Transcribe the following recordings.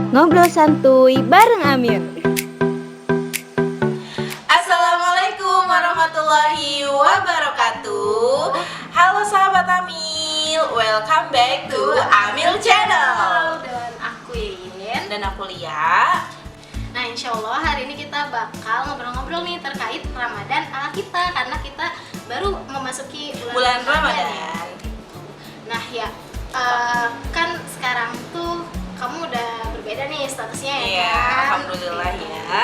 Ngobrol santuy bareng Amir. Assalamualaikum warahmatullahi wabarakatuh. Halo sahabat Amil, welcome back to Amil Channel. Dan aku Yeyen. Dan aku Lia. Nah, insya Allah hari ini kita bakal ngobrol-ngobrol nih terkait Ramadan ala kita, karena kita baru memasuki Bulan Ramadan. Ya. Nah ya, kan sekarang tuh kamu udah berbeda nih statusnya ya. Iya, kan? alhamdulillah ya.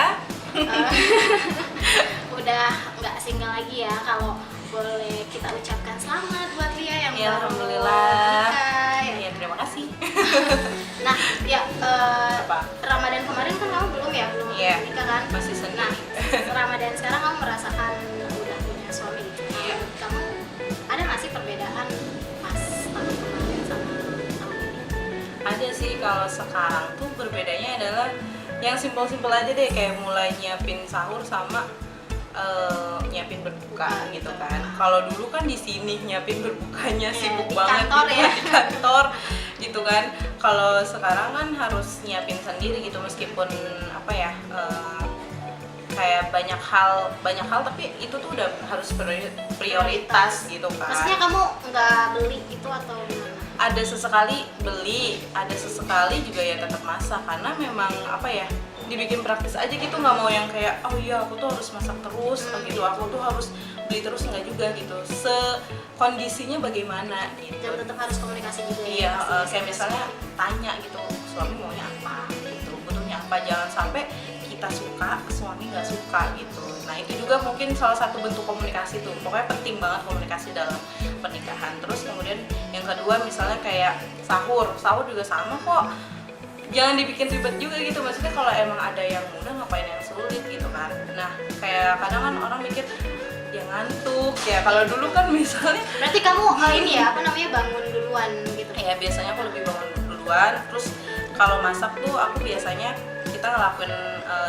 Udah nggak single lagi ya. Kalau boleh kita ucapkan selamat buat Lia yang Ya, baru alhamdulillah. nikah. Iya, terima kasih. Nah ya, Apa? Ramadan kemarin kan kamu belum Iya. nikah kan? Masih Nah, sendiri. Ramadan sekarang kamu merasakan udah punya suami gitu. Iya. Kamu ada nggak sih perbedaan pas tahun kemarin sama tahun ini? Ada sih, kalau sekarang tuh berbedanya adalah yang simpel-simpel aja deh, kayak mulai nyiapin sahur sama nyiapin berbuka gitu kan. Kalau dulu kan di sini nyiapin berbukanya Iya, sibuk di banget kantor gitu ya. di kantor gitu kan. Kalau sekarang kan harus nyiapin sendiri gitu, meskipun apa ya, kayak banyak hal tapi itu tuh udah harus prioritas gitu kan. Maksudnya kamu nggak beli itu atau gimana? Ada sesekali beli, ada sesekali juga ya tetap masak, karena memang apa ya, dibikin praktis aja gitu, nggak mau yang kayak oh iya aku tuh harus masak terus gitu, aku tuh harus beli terus, nggak juga gitu, sekondisinya bagaimana gitu. Dan tetap harus komunikasi juga ya. Iya, pasti. kayak misalnya tanya gitu, suami maunya apa gitu, butuhnya apa, jangan sampai kita suka, suami nggak suka gitu. Nah itu juga mungkin salah satu bentuk komunikasi tuh, pokoknya penting banget komunikasi dalam pernikahan. Terus kemudian yang kedua misalnya kayak sahur juga sama kok, jangan dibikin ribet juga gitu, maksudnya kalau emang ada yang mudah ngapain yang sulit gitu kan. Nah kayak kadang kan orang mikir ya ngantuk ya, kalau dulu kan misalnya Berarti kamu ini ya, apa namanya, bangun duluan gitu. ya biasanya aku lebih bangun duluan. Terus kalau masak tuh aku biasanya kita ngelakuin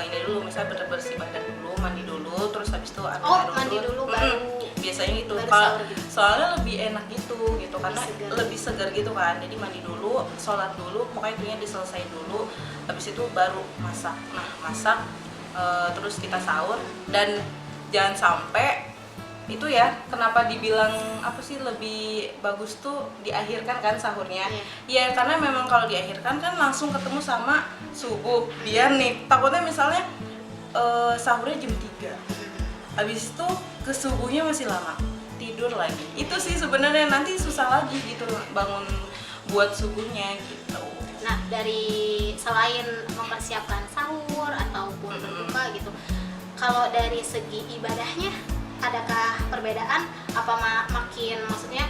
ini dulu, misalnya bersih badan dulu, mandi dulu, terus habis itu ambil Oh, air mandi dulu baru. biasanya gitu. baru Kalau sahur gitu. soalnya lebih enak gitu karena segar. lebih segar gitu kan. Jadi mandi dulu, sholat dulu, pokoknya itunya diselesain dulu, habis itu baru masak. Nah masak, terus kita sahur. Dan jangan sampai itu ya, kenapa dibilang apa sih lebih bagus tuh diakhirkan kan sahurnya. Iya. Ya karena memang kalau diakhirkan kan langsung ketemu sama subuh, biar nih takutnya misalnya sahurnya jam 3, habis itu ke subuhnya masih lama, tidur lagi. Itu sih sebenarnya nanti susah lagi gitu bangun buat subuhnya gitu. Nah, dari selain mempersiapkan sahur ataupun berbuka gitu, kalau dari segi ibadahnya adakah perbedaan? Apa maksudnya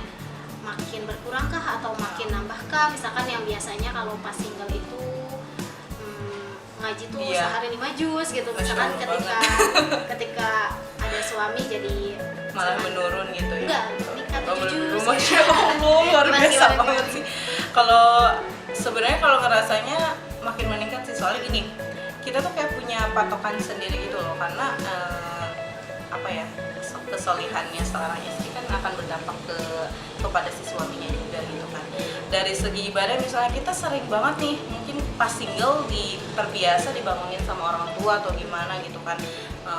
makin berkurangkah atau makin nambahkah? Misalkan yang biasanya kalau pas single itu ngaji tuh Iya. sehari 5 juz gitu. Misalkan Masya Allah ketika ada suami jadi Malah cuman- menurun gitu ya. Enggak, nikah 7 juz. Masya Allah, luar Gimana, biasa gimana, banget gimana? sih. Kalau sebenarnya kalau ngerasanya makin meningkat sih, soalnya gini, kita tuh kayak punya patokan sendiri gitu loh, karena apa ya, kesolihannya seorang istri kan akan berdampak kepada si suaminya juga gitu kan. Dari segi ibadah misalnya kita sering banget nih, mungkin pas single terbiasa dibangunin sama orang tua atau gimana gitu kan.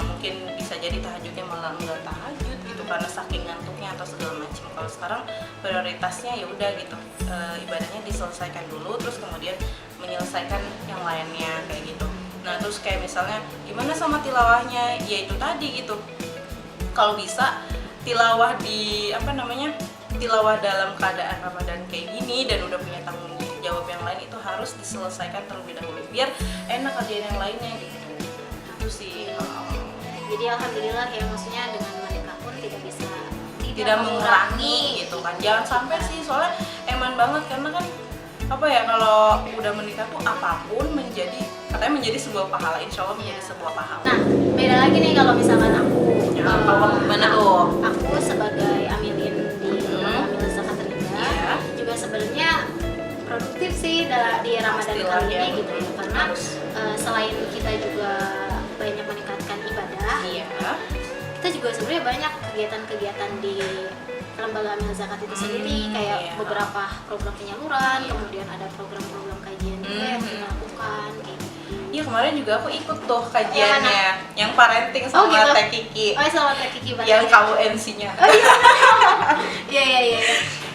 Mungkin bisa jadi tahajudnya malah nggak tahajud gitu karena saking ngantuknya atau segala macam. Kalau sekarang prioritasnya ya udah gitu, ibadahnya diselesaikan dulu, terus kemudian menyelesaikan yang lainnya kayak gitu. Nah terus kayak misalnya gimana sama tilawahnya, ya itu tadi gitu, kalau bisa tilawah tilawah dalam keadaan Ramadan kayak gini dan udah punya tanggung jawab yang lain, itu harus diselesaikan terlebih dahulu biar enak kerjain yang lainnya gitu. Itu sih. Jadi alhamdulillah ya, maksudnya dengan menikah pun tidak mengurangi gitu kan, jangan sampai sih, soalnya eman banget karena kan apa ya, kalau udah menikah tuh apapun katanya menjadi sebuah pahala, insya Allah menjadi sebuah pahala. Nah, beda lagi nih kalau misalkan aku Kalau gimana tuh? Aku sebagai amilin di Amil Zakat Ridha Iya. juga sebenarnya produktif sih di Ramadan Pastilah kali ya. ini gitu ya, karena Harus. selain kita juga banyak meningkatkan ibadah, Iya. kita juga sebenarnya banyak kegiatan-kegiatan di lembaga Amil Zakat itu sendiri, kayak iya. beberapa program penyaluran, Iya. kemudian ada program-program kajian juga yang kita lakukan. kemarin juga aku ikut tuh kajiannya, yang parenting sama gitu? Teh Kiki, Oh, sama Teh Kiki banget. yang kamu MC-nya. Oh iya. Iya.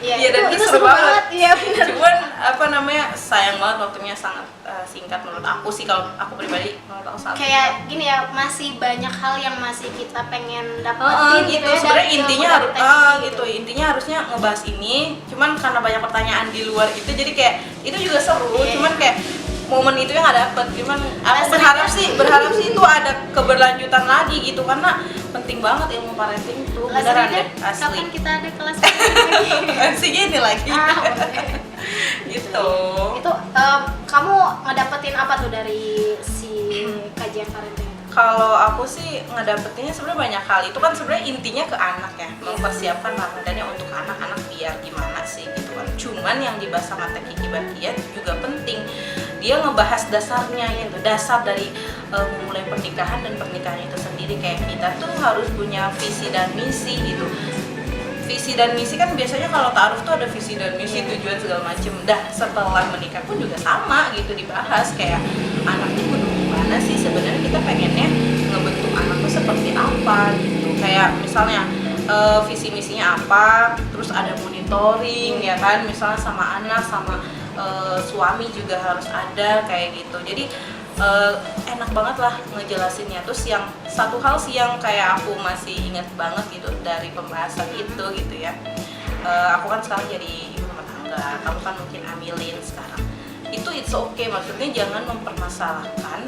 Iya, dan itu seru banget. Iya benar. Cuman apa namanya, sayang banget waktunya, sangat singkat menurut aku sih, kalau aku pribadi menurut aku sangat Kayak gini ya, masih banyak hal yang masih kita pengen dapetin gitu. ya, Sebenarnya dari intinya ilmu harus dari Teh Kiki gitu. Intinya harusnya ngebahas ini, cuman karena banyak pertanyaan di luar itu, jadi kayak itu juga seru. Iya. Cuman kayak momen itu yang nggak dapet. Cuman aku Nah, berharap sih itu ada keberlanjutan lagi gitu, karena penting banget ilmu parenting itu. Beneran deh, asli. Kapan kita ada kelas lagi? Masih gini lagi. Boleh. Gitu. Itu kamu ngedapetin apa tuh dari si kajian parenting itu? Kalau aku sih ngedapetinnya sebenarnya banyak hal. Itu kan sebenarnya intinya ke anak ya, mempersiapkan Ramadannya untuk anak-anak biar gimana sih gitu kan. Cuman yang dibahas sama Teh Kiki Bakiat juga penting. Dia ngebahas dasarnya gitu, dasar dari memulai pernikahan dan pernikahan itu sendiri. Kayak kita tuh harus punya visi dan misi gitu. Visi dan misi kan biasanya kalau ta'aruf tuh ada visi dan misi, tujuan segala macem. Dah setelah menikah pun juga sama gitu, dibahas kayak anaknya kudu gimana sih sebenarnya, kita pengennya ngebentuk anak tuh seperti apa gitu. Kayak misalnya visi misinya apa, terus ada monitoring ya kan, misalnya sama anak, sama suami juga harus ada kayak gitu. Jadi enak banget lah ngejelasinnya. Terus yang satu hal sih yang kayak aku masih ingat banget gitu dari pembahasan itu gitu ya, aku kan sekarang jadi ibu rumah tangga, kamu kan mungkin amilin sekarang. Itu it's okay, maksudnya jangan mempermasalahkan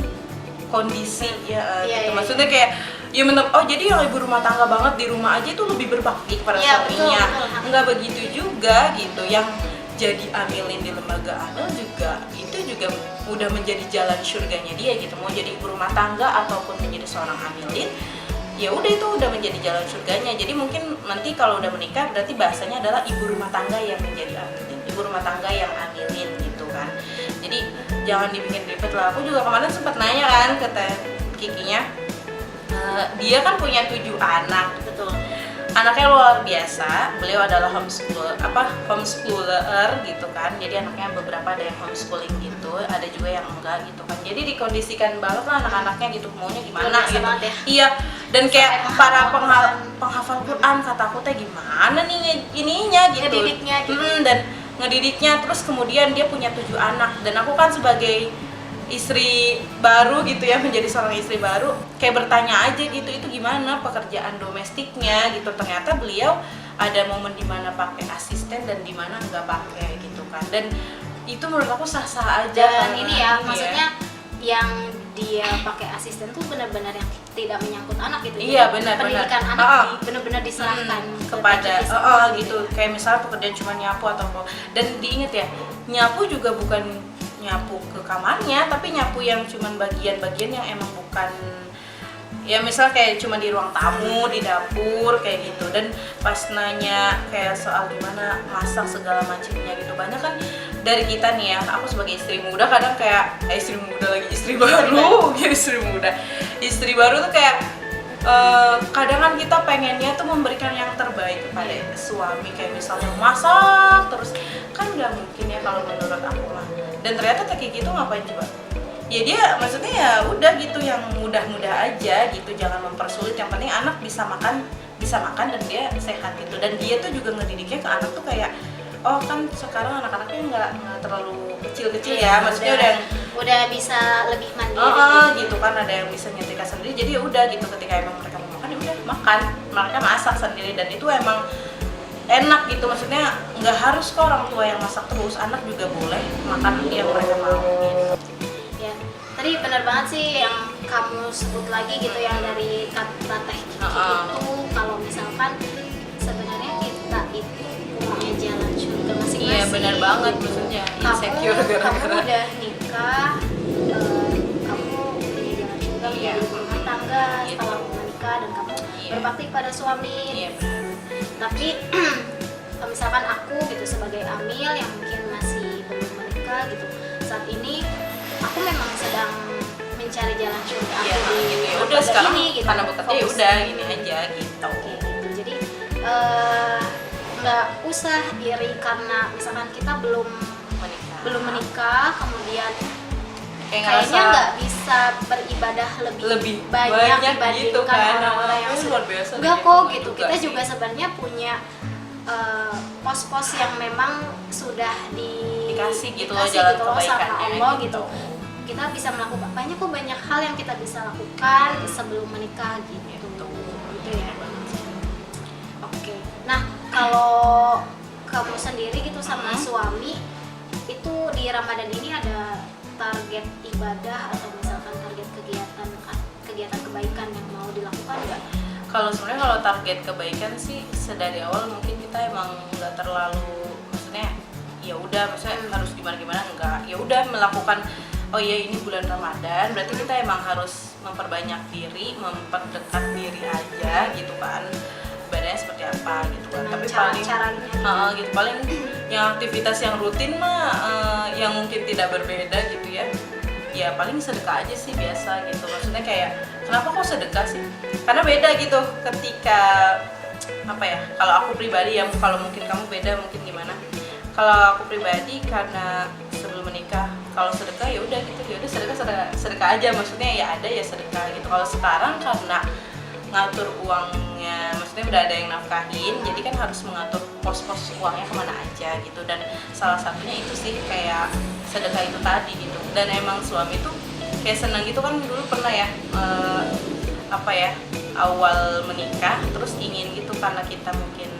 kondisi ya gitu. Iya. Maksudnya kayak ya oh jadi yang ibu rumah tangga banget di rumah aja itu lebih berbakti kepada suaminya. Betul. Enggak begitu juga gitu. Yang jadi amilin di lembaga amil juga itu juga udah menjadi jalan surganya dia gitu. Mau jadi ibu rumah tangga ataupun menjadi seorang amilin, ya udah itu udah menjadi jalan surganya. Jadi mungkin nanti kalau udah menikah berarti bahasanya adalah ibu rumah tangga yang menjadi amilin, ibu rumah tangga yang amilin gitu kan. Jadi jangan dibikin ribet lah. Aku juga kemarin sempat nanya kan ke Teh Kikinya, dia kan punya 7 anak. Betul. Anaknya luar biasa, beliau adalah homeschooler gitu kan. Jadi anaknya beberapa ada yang homeschooling gitu, ada juga yang enggak gitu kan. Jadi dikondisikan banget lah anak-anaknya gitu, maunya gimana Luar biasa gitu. banget ya. Iya, dan kayak Sampai para penghafal penghafal Quran, kata aku teh gimana nih ininya gitu. Ngedidiknya gitu. Dan ngedidiknya, terus kemudian dia punya 7 anak, dan aku kan sebagai istri baru gitu ya, menjadi seorang istri baru, kayak bertanya aja gitu, itu gimana pekerjaan domestiknya gitu. Ternyata beliau ada momen dimana pakai asisten dan dimana nggak pakai gitu kan, dan itu menurut aku sah-sah aja. Dan ini ya, Iya. maksudnya yang dia pakai asisten tuh benar-benar yang tidak menyangkut anak gitu. Iya, Jadi benar-benar. pendidikan anak benar-benar diserahkan kepada Teh Kiki gitu. Kayak misalnya pekerjaan cuma nyapu atau apa. Dan diingat ya, nyapu juga bukan nyapu ke kamarnya, tapi nyapu yang cuman bagian-bagian yang emang bukan, ya misal kayak cuma di ruang tamu, di dapur kayak gitu. Dan pas nanya kayak soal gimana masak segala macamnya gitu, banyak kan dari kita nih ya, aku sebagai istri muda kadang kayak istri muda lagi, istri baru gitu, istri baru tuh kayak kadang kan kita pengennya tuh memberikan yang terbaik kepada suami, kayak misalnya masak terus, kan nggak mungkin ya kalau menurut aku mah. Dan ternyata Teh Kiki itu ngapain coba? Ya dia maksudnya ya udah gitu, yang mudah-mudah aja gitu, jangan mempersulit, yang penting anak bisa makan dan dia sehat gitu. Dan dia tuh juga ngedidiknya ke anak tuh kayak, oh kan sekarang anak-anaknya nggak terlalu kecil-kecil ya, maksudnya udah bisa lebih mandiri gitu kan, ada yang bisa nyetrika sendiri. Jadi ya udah gitu, ketika emang mereka mau makan ya udah makan, mereka masak sendiri, dan itu emang enak gitu. Maksudnya nggak harus kok orang tua yang masak terus, anak juga boleh makan yang mereka mau gitu. Ya, tadi benar banget sih yang kamu sebut lagi gitu, yang dari kata Teh Kiki itu, kalau misalkan sebenarnya kita itu punya jalan surga masing-masing. Iya benar banget, maksudnya insecure kamu gara-gara udah nikah, kamu punya jalan surga menjadi ibu rumah tangga setelah menikah, dan kamu berbakti pada suami. Iya benar. Tapi misalkan aku gitu sebagai amil yang mungkin masih belum menikah gitu, saat ini aku memang sedang mencari jalan surga aku di gitu ya. Udah lembaga sekarang ini gitu. karena bekerja ya udah gini aja gitu. Gitu. Jadi nggak usah iri karena misalkan kita belum menikah, kemudian kayaknya nggak bisa beribadah lebih banyak dibandingkan gitu kan. orang-orang yang Ini luar biasa enggak nih, kok emang gitu. juga Kita sih. juga sebenarnya punya pos-pos yang memang sudah Dikasih gitu loh jalan sama kebaikannya Allah gitu. gitu. Kita bisa melakukan banyak hal yang kita bisa lakukan sebelum menikah gitu. Gitu ya. Oke. Nah, kalau kamu sendiri gitu sama suami itu di Ramadan ini ada target ibadah atau misalkan target kegiatan kebaikan yang mau dilakukan nggak? Kalau sebenarnya kalau target kebaikan sih sedari awal mungkin kita emang nggak terlalu, maksudnya ya udah maksudnya harus gimana enggak, ya udah melakukan, oh iya ini bulan Ramadan berarti kita emang harus memperbanyak diri, memperdekat diri aja gitu kan, ibadahnya seperti apa gitu kan. Tapi paling gitu paling yang aktivitas yang rutin mah yang mungkin tidak berbeda gitu ya paling sedekah aja sih biasa gitu. Maksudnya kayak kenapa kok sedekah sih, karena beda gitu ketika apa ya, kalau aku pribadi ya, kalau mungkin kamu beda mungkin gimana. Kalau aku pribadi karena sebelum menikah kalau sedekah ya udah gitu, ya udah sedekah aja, maksudnya ya ada ya sedekah gitu. Kalau sekarang karena ngatur uangnya, maksudnya udah ada yang nafkahin, jadi kan harus mengatur pos-pos uangnya kemana aja gitu. Dan salah satunya itu sih kayak sedekah itu tadi gitu. Dan emang suami tuh kayak senang gitu kan, dulu pernah ya awal menikah terus ingin gitu karena kita mungkin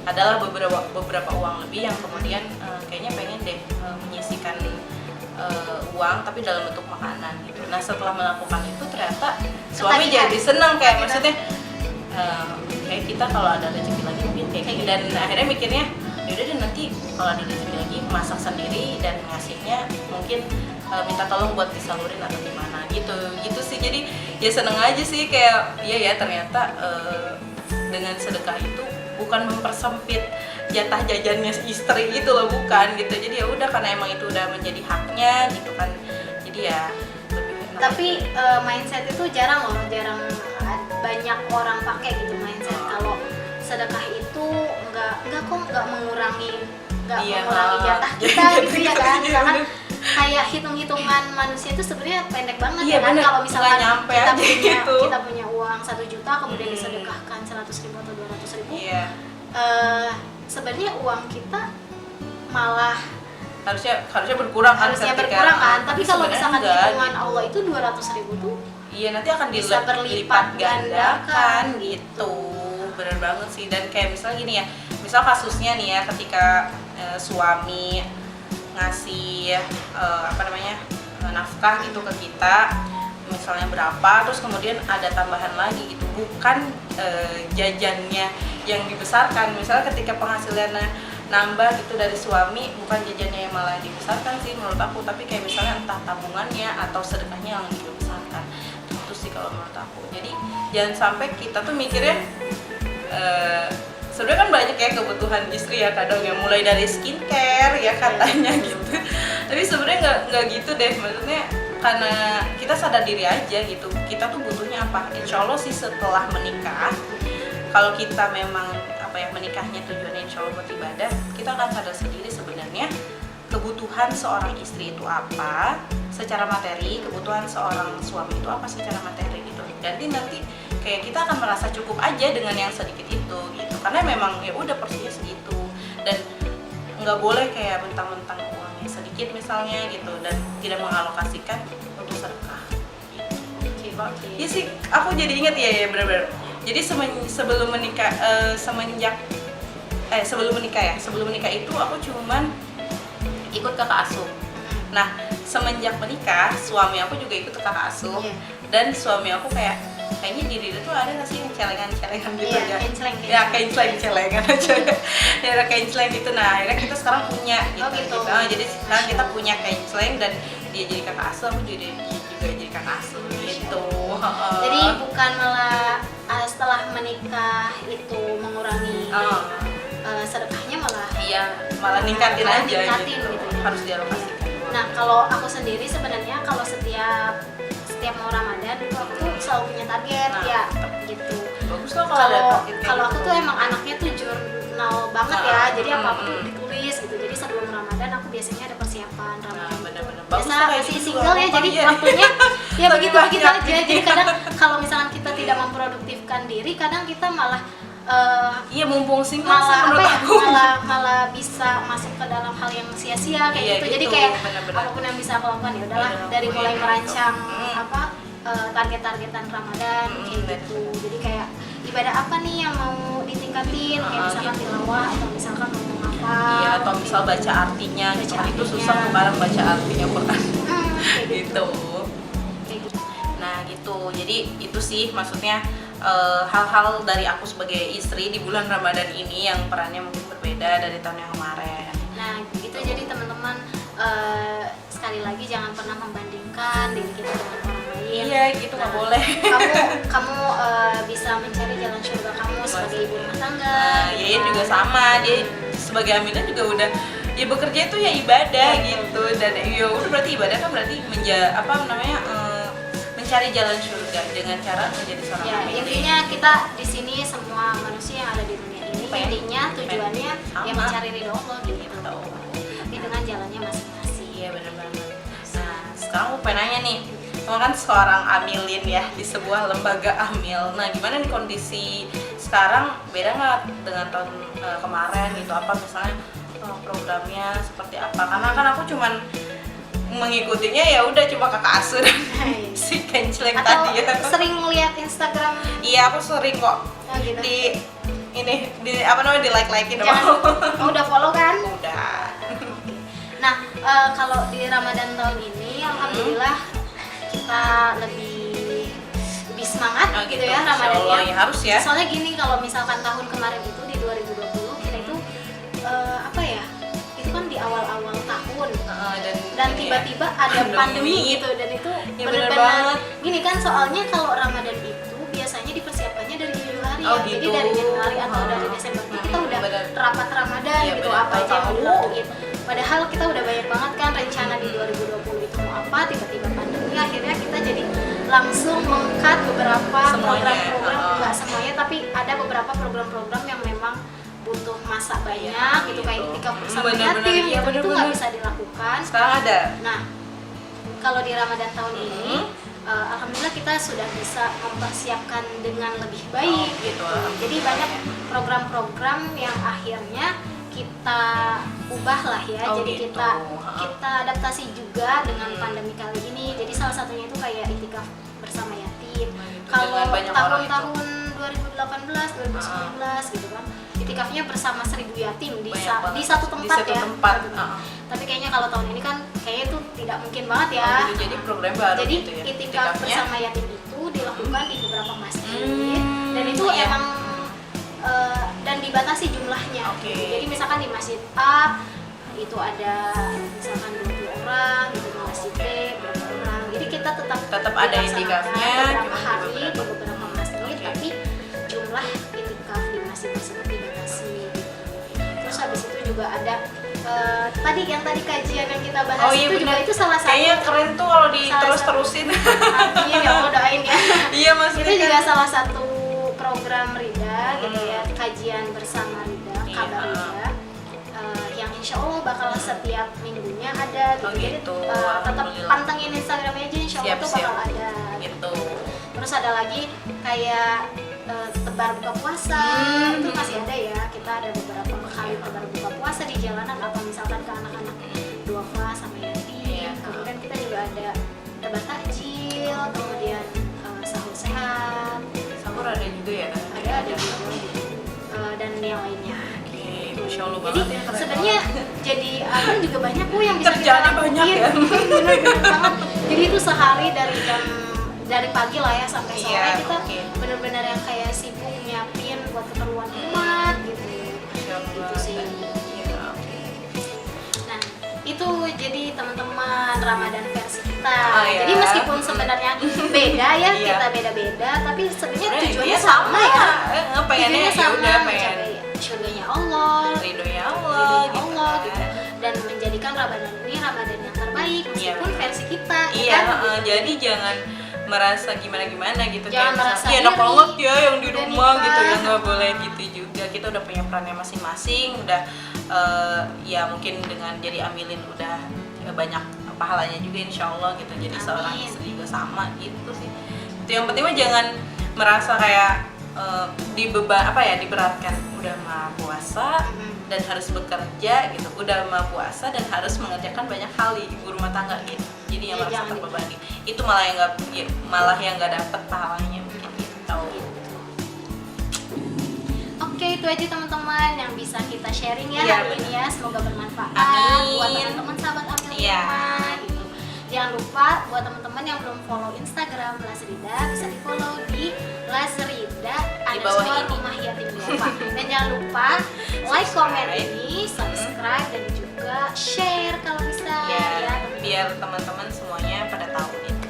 adalah beberapa uang lebih yang kemudian kayaknya pengen deh menyisihkan uang tapi dalam bentuk makanan gitu. Nah setelah melakukan itu ternyata suami jadi senang, kayak maksudnya kayak kita kalau ada rezeki lagi mungkin kayak gini. Dan akhirnya mikirnya yaudah deh nanti kalau ada rezeki lagi masak sendiri dan ngasihnya mungkin minta tolong buat disalurin atau gimana gitu sih. Jadi ya seneng aja sih, kayak iya ya ternyata dengan sedekah itu bukan mempersempit jatah jajannya istri gitu loh, bukan gitu. Jadi ya udah karena emang itu udah menjadi haknya gitu kan, jadi ya lebih enak. Tapi mindset itu jarang banyak orang pakai gitu mindset kalau sedekah itu nggak mengurangi jatah kita gitu ya kan. Misalkan kayak hitung-hitungan manusia itu sebenarnya pendek banget ya kan. Kalau misalkan kita punya uang 1 juta kemudian disedekahkan 100.000 atau 200.000, sebenarnya uang kita malah harusnya berkurang kan, tapi kalau misalkan hitungan Allah itu 200.000 tuh nanti akan bisa berlipat gandakan gitu. Bener banget sih. Dan kayak misalnya gini ya, misal kasusnya nih ya, ketika suami ngasih nafkah gitu ke kita misalnya berapa, terus kemudian ada tambahan lagi gitu, bukan jajannya yang dibesarkan. Misalnya ketika penghasilannya nambah gitu dari suami, bukan jajannya yang malah dibesarkan sih menurut aku, tapi kayak misalnya entah tabungannya atau sedekahnya yang dibesarkan. Itu sih kalau menurut aku. Jadi jangan sampai kita tuh mikirnya sebenarnya kan banyak ya kebutuhan istri ya kadang ya, mulai dari skincare ya katanya gitu. Tapi sebenarnya nggak gitu deh, maksudnya karena kita sadar diri aja gitu, kita tuh butuhnya apa. Insya Allah sih setelah menikah, kalau kita memang menikahnya tujuannya insya Allah buat ibadah, kita akan sadar sendiri sebenarnya kebutuhan seorang istri itu apa secara materi, kebutuhan seorang suami itu apa secara materi gitu. Jadi nanti kayak kita akan merasa cukup aja dengan yang sedikit itu gitu, karena memang ya udah porsinya segitu. Dan nggak boleh kayak mentang-mentang uangnya sedikit misalnya gitu dan tidak mengalokasikan untuk sedekah gitu. Iya sih, aku jadi inget ya benar-benar. Jadi sebelum menikah sebelum menikah itu aku cuman ikut kakak asuh. Nah semenjak menikah suami aku juga ikut kakak asuh. Dan suami aku kayaknya diri dia tuh ada nggak sih celengan gitu ya? Kencleng celengan aja. Ya ada kencleng gitu. Nah akhirnya kita sekarang punya gitu. Nah, jadi sekarang kita punya kencleng dan dia jadi kakak asuh, aku juga jadi kakak asuh gitu. Jadi bukan malah setelah menikah itu mengurangi sedekahnya, malah ningkatin aja gitu. Harus dialokasikan. Nah kalau aku sendiri sebenarnya kalau setiap mau Ramadan itu aku tuh selalu punya target gitu. Bagus loh kalau ada target. Kalau aku tuh emang anaknya tuh jurnal banget ya, jadi apa tuh ditulis gitu. Jadi sebelum Ramadan Ramadan aku biasanya ada persiapan Ramadan. bener-bener Biasa bagus tuh kayak masih gitu, single ya, apa, jadi iya. waktunya ya Lebih begitu-begitu banyak. aja. Jadi kadang kalau misalkan kita tidak memproduktifkan diri, kadang kita malah Iya, mumpung single sih malah apa menurut ya, aku. malah bisa masuk ke dalam hal yang sia-sia kayak Iya, gitu. Jadi gitu, kayak bener-bener. apapun yang bisa aku lakukan ya udahlah, Bener, dari mulai iya, merancang gitu. apa target-targetan Ramadan kayak bener. gitu. Jadi kayak ibadah apa nih yang mau ditingkatin, kayak misalkan gitu. tilawah atau misalkan ngomong apa. Iya, atau misal baca artinya gitu. Baca Itu artinya. susah sekarang baca artinya Quran. Kayak Gitu. Kayak gitu. Nah gitu, jadi itu sih maksudnya hal-hal dari aku sebagai istri di bulan Ramadan ini yang perannya mungkin berbeda dari tahun yang kemarin. Nah, gitu. Jadi teman-teman sekali lagi jangan pernah membandingkan diri kita dengan orang lain. Iya, gitu nggak boleh. Kamu bisa mencari jalan surga kamu sebagai ibu rumah tangga. Iya, gitu kan. juga sama. Dia sebagai Aminah juga udah ya bekerja itu ya ibadah gitu, dan ya udah berarti ibadah kan berarti mencari jalan surga dengan cara menjadi seorang Ya, Aminah. intinya kita di sini semua manusia yang ada di dunia ini, Pengen- intinya tujuannya sama. ya mencari ridho Allah gitu. Gitu. Tapi dengan jalannya masing-masing. Iya, benar-benar. Nah, sekarang aku pengen nanya nih, kamu kan seorang amilin ya di sebuah lembaga amil. Nah, gimana nih kondisi sekarang, beda nggak dengan tahun kemarin gitu? Apa misalnya programnya seperti apa? Karena kan aku cuman mengikutinya ya udah cuma kakak asuh dan si kenceleng Atau tadi ya. sering ngeliat Instagram Iya, aku sering kok gitu. di apa namanya, di like-likein Jangan, dong. udah follow kan? Udah. Nah, kalau di Ramadan tahun ini, alhamdulillah kita lebih semangat Oh, gitu gitu. ya Insya Allah, Ramadannya. ya harus ya. Soalnya gini, kalau misalkan tahun kemarin itu di 2020 kita itu apa ya? Itu kan di awal-awal tahun dan ini ya, tiba-tiba ada pandemi gitu, dan itu Ya, bener benar-benar banget. gini kan, soalnya kalau Ramadan itu biasanya dipersiapkannya dari jauh hari Oh, ya. Jadi gitu. dari Januari atau dari Desember itu kita udah Bener. rapat Ramadan Iya, gitu, bener. apa aja yang mau Tahu. dilakuin. Padahal kita udah banyak banget kan rencana di 2020 itu mau apa, tiba-tiba pandemi akhirnya kita jadi langsung meng-cut beberapa Semuanya, program-program, uh-uh. nggak semuanya tapi ada beberapa program-program yang memang butuh masa banyak Iya, gitu, gitu. kayak itikaf bersama Bener-bener, yatim iya, gitu, itu bener-bener. nggak bisa dilakukan. Sekarang ada. Nah, kalau di Ramadan tahun ini, alhamdulillah kita sudah bisa mempersiapkan dengan lebih baik Oh, gitu, Jadi banyak program-program yang akhirnya kita ubah lah ya. Oh, Jadi gitu. kita adaptasi juga dengan pandemi kali ini. Jadi salah satunya itu kayak itikaf bersama yatim. gitu, Kalau dengan banyak orang tahun-tahun 2018, 2019 gitu kan, itikafnya bersama 1000 yatim di Banyak banget. di satu tempat Di satu ya. tempat, Tapi kayaknya kalau tahun ini kan kayaknya itu tidak mungkin banget ya. Oh, gitu. Jadi program baru Jadi gitu ya. itikaf Itikafnya. bersama yatim itu dilakukan di beberapa masjid, dan itu iya. emang dan dibatasi jumlahnya. Oke. Jadi misalkan di masjid A itu ada misalkan 20 orang, gitu, di masjid B berapa orang. Jadi kita tetap ada dilaksanakan itikafnya, beberapa cuma di hari di beberapa. beberapa masjid, Oke. tapi jumlah itikaf di masjid tersebut dibatasi. Terus habis itu juga ada tadi kajian yang kita bahas Oh, iya, itu juga bener. itu salah satu. Kayaknya keren tuh kalau Salah diterus-terusin. Amin ya Allah, doain ya. Iya, maksudnya Itu juga kan. salah satu program Rida gitu ya, kajian bersama Rida, Iya, kabar Rida, yang insya Allah bakal setiap minggunya ada gitu. Oh, Jadi gitu. tetap Alhamdulillah. pantengin Instagramnya aja, insya Allah Siap, tuh siap. bakal ada. Gitu. Terus ada lagi kayak tebar buka puasa, itu masih ada ya. Kita ada beberapa kali tebar buka puasa di jalanan, atau misalkan ke anak-anak duafa sama yatim. Iya. Kemudian kita juga ada tebar takjil, kemudian sahur sehat, Sahur ada juga ya? ada dan yang lainnya. Oke, Masya Allah Jadi banget ya, keren sebenarnya jadi akan juga banyak yang bisa Kerjaannya kita lakuin. banyak ya. Bener-bener banget. Jadi itu sehari dari pagi lah ya sampai sore Iya, kita oke. bener-bener yang kayak sibuk nyiapin buat keperluan umat gitu. Masya Allah. Gitu sih. Iya, oke. Nah, itu jadi teman-teman Ramadan versi kita. Oh, iya. Jadi meskipun sebenarnya beda ya, Iya. kita beda-beda, tapi sebenarnya Sebenarnya tujuannya intinya sama ya. Pengennya Tujuannya ya sama, udah pengen mencapai surganya Allah, ridhonya Allah, ridhonya Allah gitu. Dan menjadikan Ramadan ini Ramadan yang terbaik meskipun Iya. versi kita. Iya, kan? jadi jangan merasa gimana-gimana gitu. Jangan Kayak merasa misalnya, "Ih, enak iri, banget ya yang di udah rumah nikah." gitu ya, nggak boleh gitu juga. Kita udah punya perannya masing-masing, udah ya mungkin dengan jadi amilin udah banyak pahalanya juga insya Allah gitu. Jadi seorang istri juga sama gitu sih. Itu yang penting mah jangan merasa kayak diberatkan. Udah mah puasa dan harus bekerja gitu, udah mah puasa dan harus mengerjakan banyak hal di ibu rumah tangga gitu. Jadi yang merasa terbebani itu malah yang nggak dapet pahalanya mungkin gitu. Oke, itu aja teman-teman yang bisa kita sharing ya Iya, hari ini ya. Semoga bermanfaat Amin. buat teman-teman sahabat Amil Iya. Rumah gitu. Jangan lupa buat teman-teman yang belum follow Instagram Lasrida, bisa di follow di Lasrida bawah _ ini. rumah yatim duafa. Dan jangan lupa like, komen ini, subscribe dan juga share kalau bisa Ya, ya. biar teman-teman semuanya pada tahu gitu.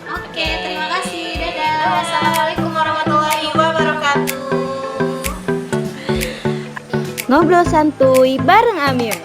Oke, terima kasih. Dadah. Assalamualaikum warahmatullahi wabarakatuh. Ngobrol santuy bareng Amir.